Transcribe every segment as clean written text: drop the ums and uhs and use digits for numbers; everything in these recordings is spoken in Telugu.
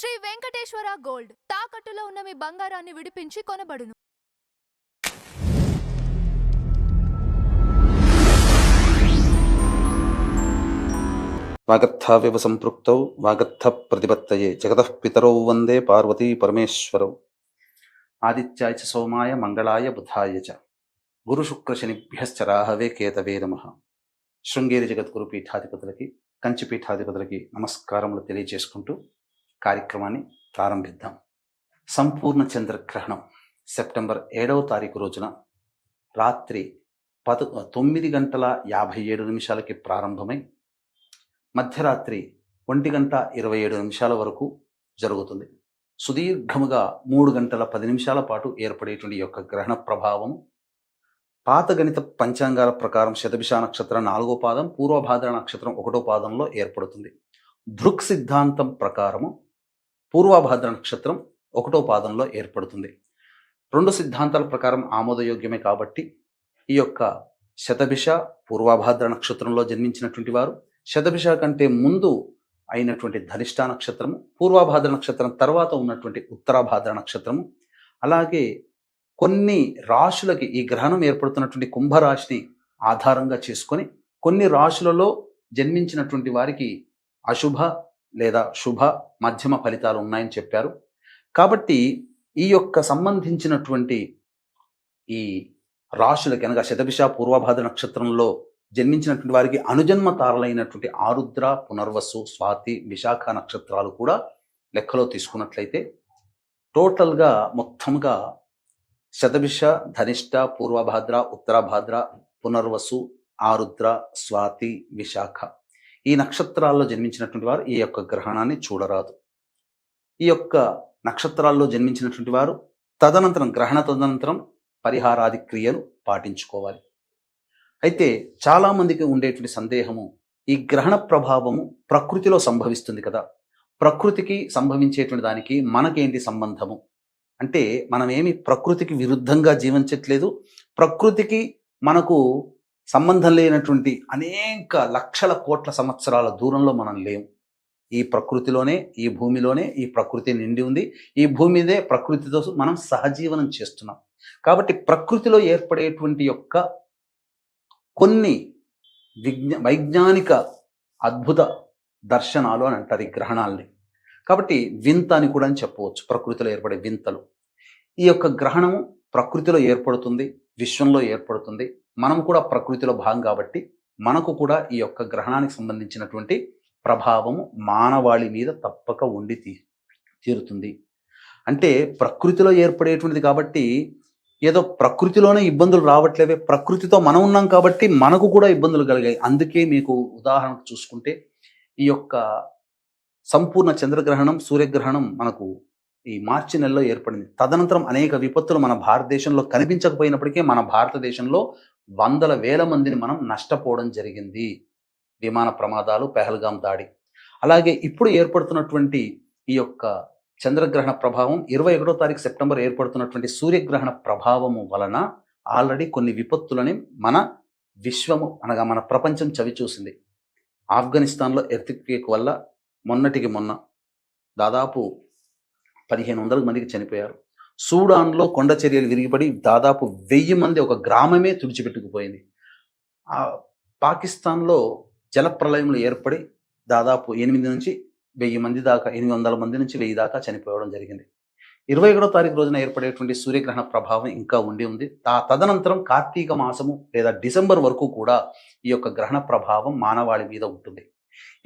శ్రీ వెంకటేశ్వర గోల్డ్ తాకట్టులో ఉన్న మీ బంగారాన్ని విడిపించి కొనబడును. వాగర్థావివ సంపృక్తౌ వాగర్థ ప్రతిపత్తయే జగతః పితరౌ వందే పార్వతీ పరమేశ్వరౌ. ఆదిత్యాయ చ సోమాయ మంగళాయ బుధాయ చ గురుశుక్రశనిభ్యశ్చ రాహవే కేతవే నమః. శృంగేరి జగద్గురు పీఠాధిపతులకి, కంచి పీఠాధిపతులకి నమస్కారములు తెలియజేసుకుంటూ కార్యక్రమాన్ని ప్రారంభిద్దాం. సంపూర్ణ చంద్రగ్రహణం సెప్టెంబర్ 7వ తారీఖు రోజున రాత్రి 9:57 ప్రారంభమై మధ్యరాత్రి 1:27 వరకు జరుగుతుంది. సుదీర్ఘముగా 3 గంటల 10 నిమిషాల పాటు ఏర్పడేటువంటి యొక్క గ్రహణ ప్రభావం పాత గణిత పంచాంగాల ప్రకారం శతభిష నక్షత్రం 4వ పాదం, పూర్వభాద్ర నక్షత్రం 1వ పాదంలో ఏర్పడుతుంది. దృక్ సిద్ధాంతం ప్రకారము పూర్వభాద్ర నక్షత్రం 1వ పాదంలో ఏర్పడుతుంది. 2 సిద్ధాంతాల ప్రకారం ఆమోదయోగ్యమే కాబట్టి ఈ యొక్క శతభిష పూర్వభాద్ర నక్షత్రంలో జన్మించినటువంటి వారు, శతభిష కంటే ముందు అయినటువంటి ధనిష్ట నక్షత్రము, పూర్వభాద్ర నక్షత్రం తర్వాత ఉన్నటువంటి ఉత్తరాభాద్ర నక్షత్రము, అలాగే కొన్ని రాశులకి ఈ గ్రహణం ఏర్పడుతున్నటువంటి కుంభరాశిని ఆధారంగా చేసుకొని కొన్ని రాశులలో జన్మించినటువంటి వారికి అశుభ లేదా శుభ మధ్యమ ఫలితాలు ఉన్నాయని చెప్పారు. కాబట్టి ఈ యొక్క సంబంధించినటువంటి ఈ రాశులకి అనగా శతభిష పూర్వభాద్ర నక్షత్రంలో జన్మించినటువంటి వారికి అనుజన్మ తారలైనటువంటి ఆరుద్ర, పునర్వసు, స్వాతి, విశాఖ నక్షత్రాలు కూడా లెక్కలో తీసుకున్నట్లయితే టోటల్గా మొత్తంగా శతభిష, ధనిష్ట, పూర్వభాద్ర, ఉత్తరాభాద్ర, పునర్వసు, ఆరుద్ర, స్వాతి, విశాఖ ఈ నక్షత్రాల్లో జన్మించినటువంటి వారు ఈ యొక్క గ్రహణాన్ని చూడరాదు. ఈ యొక్క నక్షత్రాల్లో జన్మించినటువంటి వారు తదనంతరం గ్రహణ తదనంతరం పరిహారాది క్రియలు పాటించుకోవాలి. అయితే చాలామందికి ఉండేటువంటి సందేహము, ఈ గ్రహణ ప్రభావము ప్రకృతిలో సంభవిస్తుంది కదా, ప్రకృతికి సంభవించేటువంటి దానికి మనకేంటి సంబంధము అంటే, మనమేమి ప్రకృతికి విరుద్ధంగా జీవించట్లేదు, ప్రకృతికి మనకు సంబంధం లేనటువంటి అనేక లక్షల కోట్ల సంవత్సరాల దూరంలో మనం లేము. ఈ ప్రకృతిలోనే, ఈ భూమిలోనే ఈ ప్రకృతి నిండి ఉంది. ఈ భూమిదే ప్రకృతితో మనం సహజీవనం చేస్తున్నాం. కాబట్టి ప్రకృతిలో ఏర్పడేటువంటి యొక్క కొన్ని వైజ్ఞానిక అద్భుత దర్శనాలు అని అంటారు ఈ గ్రహణాలని. కాబట్టి వింత అని కూడా చెప్పవచ్చు, ప్రకృతిలో ఏర్పడే వింతలు. ఈ యొక్క గ్రహణము ప్రకృతిలో ఏర్పడుతుంది, విశ్వంలో ఏర్పడుతుంది. మనం కూడా ప్రకృతిలో భాగం కాబట్టి మనకు కూడా ఈ యొక్క గ్రహణానికి సంబంధించినటువంటి ప్రభావము మానవాళి మీద తప్పక ఉండి తీరుతుంది. అంటే ప్రకృతిలో ఏర్పడేటువంటిది కాబట్టి ఏదో ప్రకృతిలోనే ఇబ్బందులు రావట్లేవే, ప్రకృతితో మనం ఉన్నాం కాబట్టి మనకు కూడా ఇబ్బందులు కలిగాయి. అందుకే మీకు ఉదాహరణకు చూసుకుంటే ఈ యొక్క సంపూర్ణ చంద్రగ్రహణం, సూర్యగ్రహణం మనకు ఈ మార్చి నెలలో ఏర్పడింది. తదనంతరం అనేక విపత్తులు మన భారతదేశంలో కనిపించకపోయినప్పటికీ మన భారతదేశంలో వందల వేల మందిని మనం నష్టపోవడం జరిగింది. విమాన ప్రమాదాలు, పెహల్గాం దాడి. అలాగే ఇప్పుడు ఏర్పడుతున్నటువంటి ఈ యొక్క చంద్రగ్రహణ ప్రభావం 21వ తారీఖు సెప్టెంబర్ ఏర్పడుతున్నటువంటి సూర్యగ్రహణ ప్రభావము వలన ఆల్రెడీ కొన్ని విపత్తులని మన విశ్వము అనగా మన ప్రపంచం చవి చూసింది. ఆఫ్ఘనిస్తాన్లో ఎర్త్క్వేక్ వల్ల మొన్నటికి మొన్న దాదాపు 1500 మందికి చనిపోయారు. సూడాన్లో కొండ చర్యలు విరిగిపడి దాదాపు 1000 మంది, ఒక గ్రామమే తుడిచిపెట్టుకుపోయింది. పాకిస్తాన్లో జలప్రలయంలో ఏర్పడి దాదాపు 8 నుంచి 1000 మంది దాకా, 800 మంది నుంచి 1000 దాకా చనిపోవడం జరిగింది. 21వ తారీఖు రోజున ఏర్పడేటువంటి సూర్యగ్రహణ ప్రభావం ఇంకా ఉండి ఉంది. తదనంతరం కార్తీక మాసము లేదా డిసెంబర్ వరకు కూడా ఈ యొక్క గ్రహణ ప్రభావం మానవాళి మీద ఉంటుంది.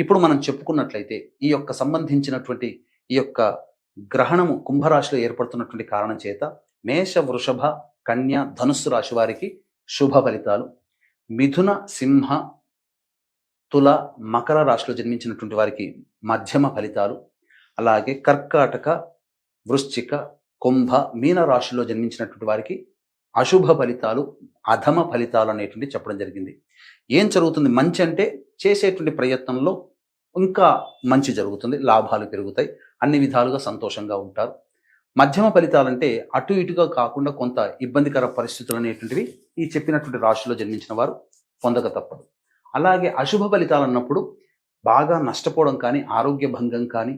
ఇప్పుడు మనం చెప్పుకున్నట్లయితే ఈ యొక్క సంబంధించినటువంటి ఈ యొక్క గ్రహణము కుంభరాశిలో ఏర్పడుతున్నటువంటి కారణం చేత మేష, వృషభ, కన్య, ధనుస్సు రాశి వారికి శుభ ఫలితాలు, మిథున, సింహ, తుల, మకర రాశిలో జన్మించినటువంటి వారికి మధ్యమ ఫలితాలు, అలాగే కర్కాటక, వృశ్చిక, కుంభ, మీన రాశిలో జన్మించినటువంటి వారికి అశుభ ఫలితాలు, అధమ ఫలితాలు అనేటువంటి చెప్పడం జరిగింది. ఏం జరుగుతుంది? మంచి అంటే చేసేటువంటి ప్రయత్నంలో ఇంకా మంచి జరుగుతుంది, లాభాలు పెరుగుతాయి, అన్ని విధాలుగా సంతోషంగా ఉంటారు. మధ్యమ ఫలితాలంటే అటు ఇటుగా కాకుండా కొంత ఇబ్బందికర పరిస్థితులు అనేటువంటివి ఈ చెప్పినటువంటి రాశిలో జన్మించిన వారు పొందక తప్పదు. అలాగే అశుభ ఫలితాలు అన్నప్పుడు బాగా నష్టపోవడం కానీ, ఆరోగ్య భంగం కానీ,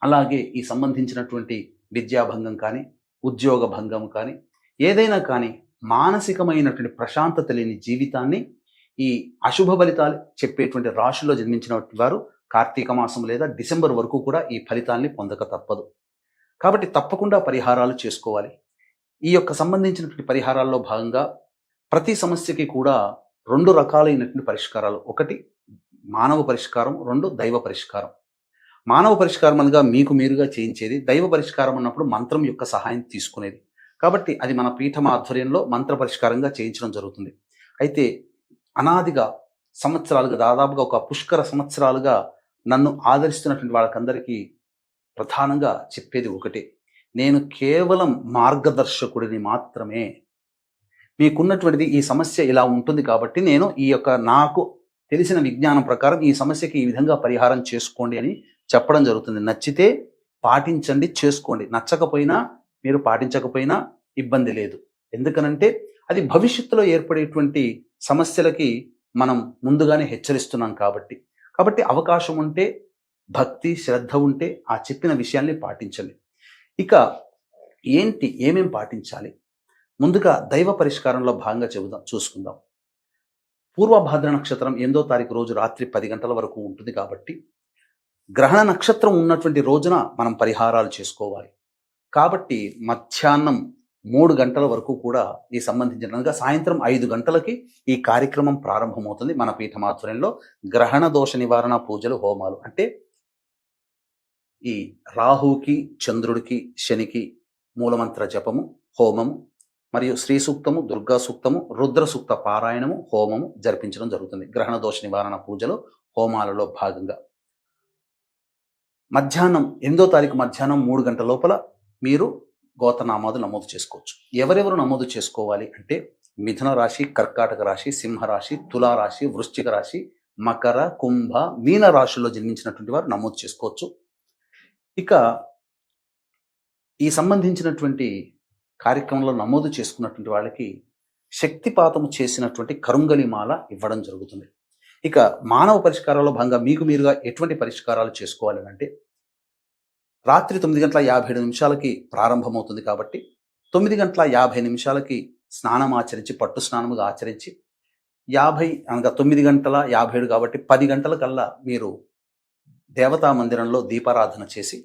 అలాగే ఈ సంబంధించినటువంటి విద్యాభంగం కానీ, ఉద్యోగ భంగం కానీ, ఏదైనా కానీ మానసికమైనటువంటి ప్రశాంతత లేని జీవితాన్ని ఈ అశుభ ఫలితాలు చెప్పేటువంటి రాశుల్లో జన్మించినటువంటి వారు కార్తీక మాసం లేదా డిసెంబర్ వరకు కూడా ఈ ఫలితాల్ని పొందక తప్పదు. కాబట్టి తప్పకుండా పరిహారాలు చేసుకోవాలి. ఈ యొక్క సంబంధించినటువంటి పరిహారాల్లో భాగంగా ప్రతి సమస్యకి కూడా 2 రకాలైనటువంటి పరిష్కారాలు. ఒకటి మానవ పరిష్కారం, 2 దైవ పరిష్కారం. మానవ పరిష్కారం అనగా మీకు మీరుగా చేయించేది, దైవ పరిష్కారం అన్నప్పుడు మంత్రం యొక్క సహాయం తీసుకునేది. కాబట్టి అది మన పీఠం ఆధ్వర్యంలో మంత్ర పరిష్కారంగా చేయించడం జరుగుతుంది. అయితే అనాదిగా సంవత్సరాలుగా, దాదాపుగా ఒక పుష్కర సంవత్సరాలుగా నన్ను ఆదరిస్తున్నటువంటి వాళ్ళకందరికీ ప్రధానంగా చెప్పేది ఒకటే, నేను కేవలం మార్గదర్శకుడిని మాత్రమే. మీకున్నటువంటిది ఈ సమస్య ఇలా ఉంటుంది కాబట్టి నేను ఈ యొక్క నాకు తెలిసిన విజ్ఞానం ప్రకారం ఈ సమస్యకి ఈ విధంగా పరిహారం చేసుకోండి అని చెప్పడం జరుగుతుంది. నచ్చితే పాటించండి, చేసుకోండి. నచ్చకపోయినా మీరు పాటించకపోయినా ఇబ్బంది లేదు. ఎందుకనంటే అది భవిష్యత్తులో ఏర్పడేటువంటి సమస్యలకి మనం ముందుగానే హెచ్చరిస్తున్నాం కాబట్టి అవకాశం ఉంటే, భక్తి శ్రద్ధ ఉంటే ఆ చెప్పిన విషయాల్ని పాటించండి. ఇక ఏమేం పాటించాలి? ముందుగా దైవ పరిష్కారంలో భాగంగా చూసుకుందాం. పూర్వభాద్ర నక్షత్రం 8వ తారీఖు రోజు రాత్రి 10 గంటల వరకు ఉంటుంది కాబట్టి గ్రహణ నక్షత్రం ఉన్నటువంటి రోజున మనం పరిహారాలు చేసుకోవాలి. కాబట్టి మధ్యాహ్నం 3 గంటల వరకు కూడా ఈ సంబంధించిన సాయంత్రం 5 గంటలకి ఈ కార్యక్రమం ప్రారంభమవుతుంది. మన పీఠమాధ్వర్యంలో గ్రహణ దోష నివారణ పూజలు, హోమాలు. అంటే ఈ రాహుకి, చంద్రుడికి, శనికి మూలమంత్ర జపము, హోమము మరియు శ్రీ సూక్తము, దుర్గా సూక్తము, రుద్ర సూక్త పారాయణము, హోమము జరిపించడం జరుగుతుంది. గ్రహణ దోష నివారణ పూజలు, హోమాలలో భాగంగా మధ్యాహ్నం 8వ తారీఖు మధ్యాహ్నం 3 గంటల లోపల మీరు గోత్రనామాలు నమోదు చేసుకోవచ్చు. ఎవరెవరు నమోదు చేసుకోవాలి అంటే మిథున రాశి, కర్కాటక రాశి, సింహరాశి, తులారాశి, వృశ్చిక రాశి, మకర, కుంభ, మీన రాశుల్లో జన్మించినటువంటి వారు నమోదు చేసుకోవచ్చు. ఇక ఈ సంబంధించినటువంటి కార్యక్రమంలో నమోదు చేసుకున్నటువంటి వాళ్ళకి శక్తిపాతము చేసినటువంటి కరుంగలి మాల ఇవ్వడం జరుగుతుంది. ఇక మానవ పరిష్కారాల్లో భాగంగా మీకు మీరుగా ఎటువంటి పరిష్కారాలు చేసుకోవాలి అంటే రాత్రి 9:57 ప్రారంభమవుతుంది కాబట్టి 9:50 స్నానం ఆచరించి, పట్టు స్నానముగా ఆచరించి 9:57 కాబట్టి 10 గంటలకల్లా మీరు దేవతా మందిరంలో దీపారాధన చేసి,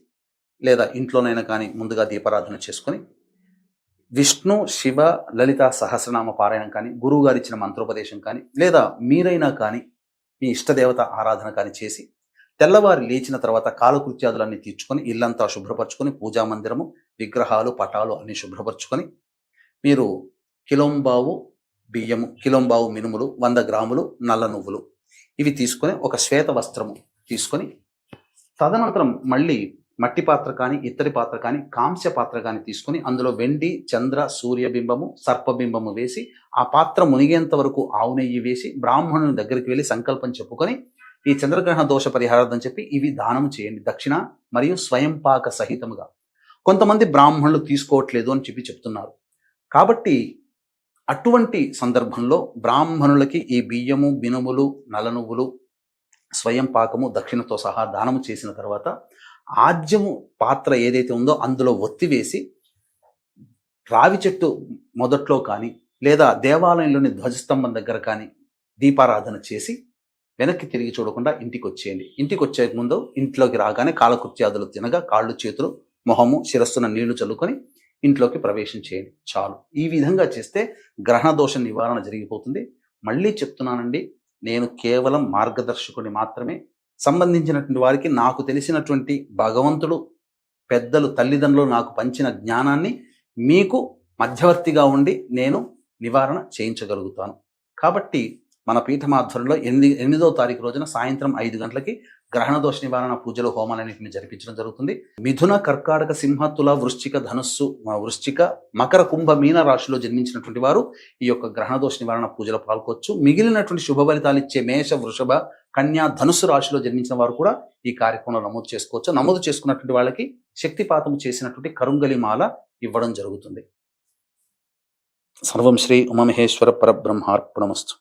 లేదా ఇంట్లోనైనా కానీ ముందుగా దీపారాధన చేసుకొని విష్ణు, శివ, లలిత సహస్రనామ పారాయణం కానీ, గురువు గారు ఇచ్చిన మంత్రోపదేశం కానీ, లేదా మీరైనా కానీ మీ ఇష్టదేవత ఆరాధన కానీ చేసి తెల్లవారి లేచిన తర్వాత కాలకృత్యాదులన్నీ తీర్చుకొని ఇల్లంతా శుభ్రపరచుకొని పూజా మందిరము, విగ్రహాలు, పటాలు అన్ని శుభ్రపరచుకొని మీరు కిలోంబావు బియ్యము, కిలోంబావు మినుములు, 100 గ్రాములు నల్ల నువ్వులు ఇవి తీసుకొని ఒక శ్వేత వస్త్రము తీసుకొని తదనంతరం మళ్ళీ మట్టి పాత్ర కానీ, ఇత్తడి పాత్ర కానీ, కాంస్య పాత్ర కానీ తీసుకొని అందులో వెండి, చంద్ర, సూర్యబింబము, సర్పబింబము వేసి ఆ పాత్ర మునిగేంత వరకు ఆవు నెయ్యి వేసి బ్రాహ్మణుని దగ్గరికి వెళ్ళి సంకల్పం చెప్పుకొని ఈ చంద్రగ్రహణ దోష పరిహారార్థం చెప్పి ఇవి దానము చేయండి, దక్షిణ మరియు స్వయం పాక సహితముగా. కొంతమంది బ్రాహ్మణులు తీసుకోవట్లేదు అని చెప్తున్నారు. కాబట్టి అటువంటి సందర్భంలో బ్రాహ్మణులకి ఈ బియ్యము, బినుములు, నల్ల నువ్వులు, స్వయం పాకము, దక్షిణతో సహా దానము చేసిన తర్వాత ఆజ్యము పాత్ర ఏదైతే ఉందో అందులో ఒత్తివేసి రావి చెట్టు మొదట్లో కానీ, లేదా దేవాలయంలోని ధ్వజస్తంభం దగ్గర కానీ దీపారాధన చేసి వెనక్కి తిరిగి చూడకుండా ఇంటికి వచ్చేయండి. ఇంటికి వచ్చే ముందు ఇంట్లోకి రాగానే కాలకృత్యాదులు తినగా కాళ్ళు, చేతులు, మొహము, శిరస్సున నీళ్లు చల్లుకొని ఇంట్లోకి ప్రవేశం చేయండి. చాలు. ఈ విధంగా చేస్తే గ్రహణ దోష నివారణ జరిగిపోతుంది. మళ్ళీ చెప్తున్నానండి, నేను కేవలం మార్గదర్శకుడిని మాత్రమే. సంబంధించినటువంటి వారికి నాకు తెలిసినటువంటి భగవంతుడు, పెద్దలు, తల్లిదండ్రులు నాకు పంచిన జ్ఞానాన్ని మీకు మధ్యవర్తిగా ఉండి నేను నివారణ చేయించగలుగుతాను. కాబట్టి మన పీఠమాధ్వర్యంలో 8వ తారీఖు రోజున సాయంత్రం 5 గంటలకి గ్రహణ దోష నివారణ పూజలు, హోమాలన్నింటినీ జరిపించడం జరుగుతుంది. మిథున, కర్కాటక, సింహ, తుల, వృశ్చిక, ధనుస్సు, వృశ్చిక, మకర, కుంభ, మీన రాశిలో జన్మించినటువంటి వారు ఈ యొక్క గ్రహణ దోష నివారణ పూజలో పాల్గొచ్చు. మిగిలినటువంటి శుభ ఫలితాలు ఇచ్చే మేష, వృషభ, కన్యా, ధనుస్సు రాశిలో జన్మించిన వారు కూడా ఈ కార్యక్రమంలో నమోదు చేసుకోవచ్చు. నమోదు చేసుకున్నటువంటి వాళ్ళకి శక్తిపాతం చేసినటువంటి కరుంగలి మాల ఇవ్వడం జరుగుతుంది. సర్వం శ్రీ ఉమామహేశ్వర పరబ్రహ్మార్పణమస్తు.